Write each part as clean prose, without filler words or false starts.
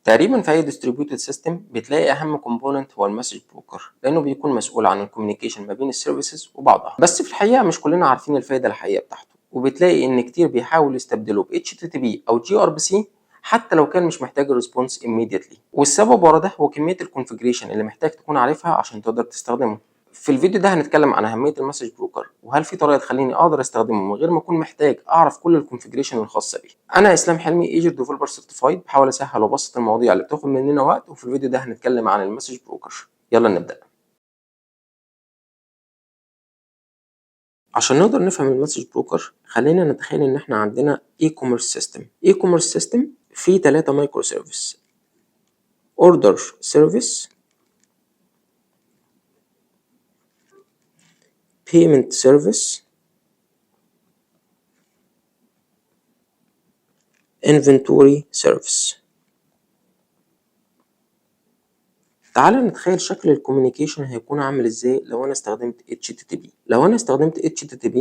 تقريبا في اي distributed system بتلاقي اهم كومبوننت هو المسج بروكر، لانه بيكون مسؤول عن الكوميونيكيشن ما بين السيرفيسز وبعضها. بس في الحقيقه مش كلنا عارفين الفايده الحقيقيه بتاعته، وبتلاقي ان كتير بيحاولوا يستبدلوا ب HTTP او gRPC حتى لو كان مش محتاج الريسبونس immediately. والسبب ورا ده هو كميه الكونفيجريشن اللي محتاج تكون عارفها عشان تقدر تستخدمه. في الفيديو ده هنتكلم عن اهميه المسج بروكر، وهل في طريقه تخليني اقدر استخدمه من غير ما اكون محتاج اعرف كل الكونفيجريشن الخاصه بيه. انا اسلام حلمي، ايجر ديفلوبر سيرتيفايد، بحاول اسهل وابسط المواضيع اللي بتاخد مننا وقت، وفي الفيديو ده هنتكلم عن المسج بروكر. يلا نبدا. عشان نقدر نفهم المسج بروكر خلينا نتخيل ان احنا عندنا اي كوميرس سيستم. اي كوميرس سيستم فيه 3 مايكرو سيرفيس: اوردر سيرفيس، payment service، inventory service. تعالى نتخيل شكل الكوميونيكيشن هيكون عامل ازاي لو انا استخدمت HTTP. لو انا استخدمت HTTP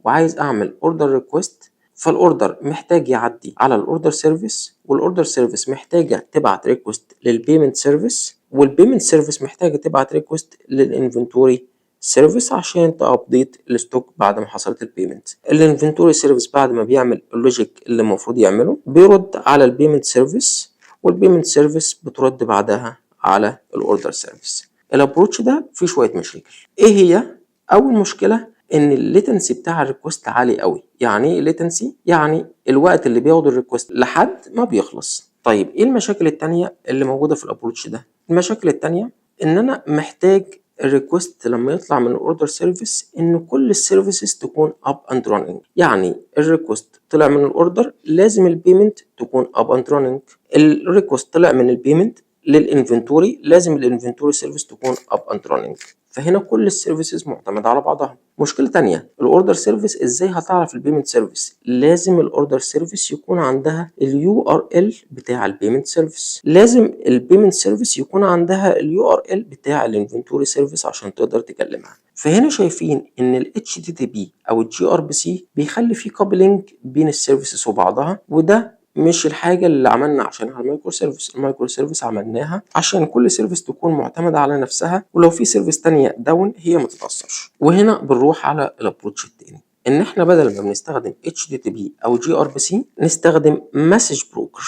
وعايز اعمل اوردر ريكوست، فالاوردر محتاج يعدي على الاوردر سيرفيس، والاوردر سيرفيس محتاجه تبعت ريكوست للبيمنت سيرفيس، والبيمنت سيرفيس محتاجه تبعت ريكوست للانفنتوري سيرفيس عشان تابديت الستوك بعد ما حصلت البيمنت. الانفنتوري سيرفيس بعد ما بيعمل اللوجيك اللي المفروض يعمله بيرد على البيمنت سيرفيس، والبيمنت سيرفيس بترد بعدها على الاوردر سيرفيس. الابروتش ده فيه شويه مشاكل. ايه هي؟ اول مشكله ان الليتنسي بتاع الريكوست عالي قوي. يعني ايه الليتنسي؟ يعني الوقت اللي بياخده الريكوست لحد ما بيخلص. طيب ايه المشاكل التانية اللي موجوده في الابروتش ده؟ المشاكل التانية ان انا محتاج الريكوست لما يطلع من الاوردر سيرفيس ان كل السيرفيسز تكون اب اند راننج. يعني الريكوست طلع من الاوردر لازم البيمنت تكون اب اند راننج. الريكوست طلع من البيمنت للانفنتوري لازم الانفنتوري سيرفيس تكون اب اند راننج. فهنا كل السيرفيسز معتمده على بعضها. مشكله تانية، الاوردر سيرفيس ازاي هتعرف البيمنت سيرفيس؟ لازم الاوردر سيرفيس يكون عندها اليو ار ال بتاع البيمنت سيرفيس، لازم البيمنت سيرفيس يكون عندها اليو ار ال بتاع الانفنتوري سيرفيس عشان تقدر تكلمها. فهنا شايفين ان ال HTTP او ال gRPC بيخلي في كابلينج بين السيرفيسز وبعضها، وده مش الحاجة اللي عملنا عشانها المايكرو سيرفيس. المايكرو سيرفيس عملناها عشان كل سيرفيس تكون معتمدة على نفسها، ولو في سيرفيس تانية داون هي ما تتأثرش. وهنا بنروح على الابروتش التاني، ان احنا بدل ما بنستخدم HTTP او gRPC نستخدم مسج بروكر.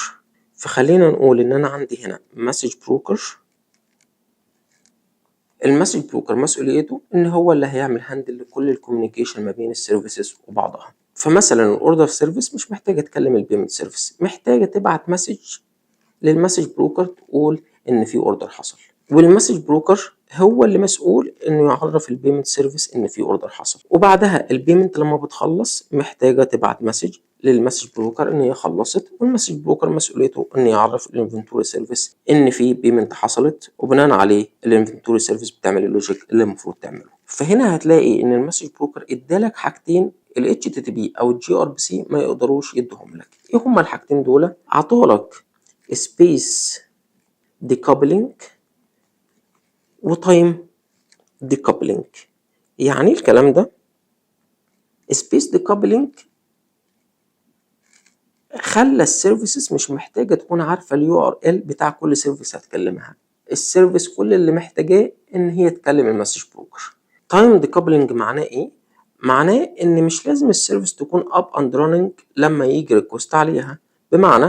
فخلينا نقول ان انا عندي هنا مسج بروكر. المسج بروكر مسؤوليته ان هو اللي هيعمل هاندل لكل الكوميونيكيشن ما بين السيرفيسز وبعضها. فمثلا الاوردر سيرفيس مش محتاجه تكلم البيمنت سيرفيس، محتاجه تبعت مسج للمسج بروكر تقول ان في اوردر حصل، والمسج بروكر هو اللي مسؤول انه يعرف البيمنت سيرفيس ان في اوردر حصل. وبعدها البيمنت لما بتخلص محتاجه تبعت مسج للمسج بروكر ان هي خلصت، والمسج بروكر مسؤوليته ان يعرف الانفنتوري سيرفيس ان في بيمنت حصلت، وبناء عليه الانفنتوري سيرفيس بتعمل اللوجيك اللي المفروض تعمله. فهنا هتلاقي ان المسج بروكر ادالك حاجتين ال HTTP او ال gRPC ما يقدروش يدوهم لك. ايه هما الحاجتين دول؟ عطولك space decoupling وتايم decoupling. يعني الكلام ده space decoupling خلى السيرفيسز مش محتاجه تكون عارفه اليو ار ال بتاع كل سيرفيس هتكلمها. السيرفيس كل اللي محتاجاه ان هي تكلم المسج بروكر. تايم ديكابلنج معناه ايه؟ معناه ان مش لازم السيرفيس تكون اب اند راننج لما يجي ريكوست عليها. بمعنى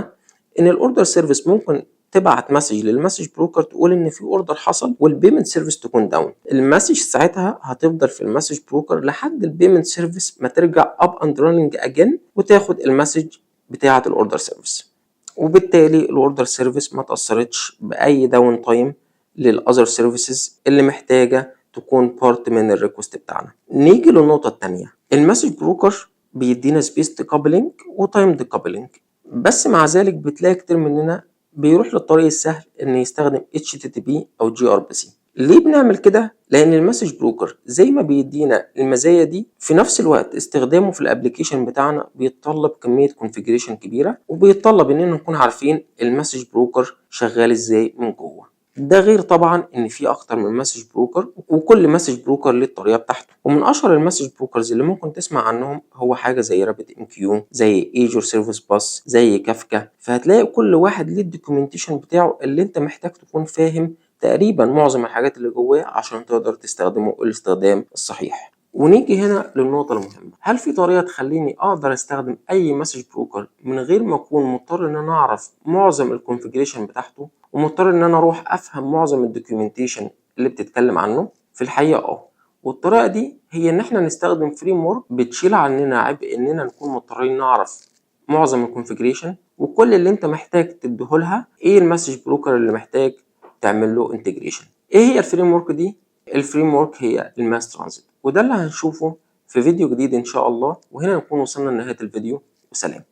ان الاوردر سيرفيس ممكن تبعت مسج للمسج بروكر تقول ان في اوردر حصل والبيمنت سيرفيس تكون داون. المسج ساعتها هتفضل في المسج بروكر لحد البيمنت سيرفيس ما ترجع اب اند راننج اجين وتاخد المسج بتاعه الاوردر سيرفيس، وبالتالي الاوردر سيرفيس ما تاثرتش باي داون تايم للاذر سيرفيسز اللي محتاجه تكون بارت من الريكوست بتاعنا. نيجي للنقطه الثانيه، المسج بروكر بيدينا سبيس ديكابلنج وتايم ديكابلنج، بس مع ذلك بتلاقي كتير مننا بيروح للطريق السهل ان يستخدم HTTP او gRPC. ليه بنعمل كده؟ لان المسج بروكر زي ما بيدينا المزايا دي، في نفس الوقت استخدامه في الابليكيشن بتاعنا بيتطلب كميه كونفيجريشن كبيره، وبيتطلب اننا نكون عارفين المسج بروكر شغال ازاي من جوه. ده غير طبعا ان في اكتر من مسج بروكر، وكل مسج بروكر ليه الطريقه بتاعته. ومن اشهر المسج بروكرز اللي ممكن تسمع عنهم هو حاجه زي رابت ام كيو، زي ايجور سيرفيس باس، زي كافكا. فهتلاقي كل واحد ليه الدوكيومنتيشن بتاعه اللي انت محتاج تكون فاهم تقريبا معظم الحاجات اللي جواه عشان تقدر تستخدمه الاستخدام الصحيح. ونيجي هنا للنقطة المهمة، هل في طريقة تخليني أقدر أستخدم أي مسج بروكر من غير ما أكون مضطر إن أنا أعرف معظم الكونفيجريشن بتاعته، ومضطر إن أنا أروح أفهم معظم الدوكيومنتيشن اللي بتتكلم عنه؟ في الحقيقة والطريقة دي هي إن إحنا نستخدم فريم ورك بتشيل عننا عبء إننا نكون مضطرين نعرف معظم الكونفيجريشن، وكل اللي أنت محتاج تديهولها إيه المسج بروكر اللي محتاج تعمل له انتجريشن. إيه هي الفريم ورك دي؟ الفريم ورك هي الماس ترانزيت، وده اللي هنشوفه في فيديو جديد إن شاء الله. وهنا نكون وصلنا لنهاية الفيديو، وسلام.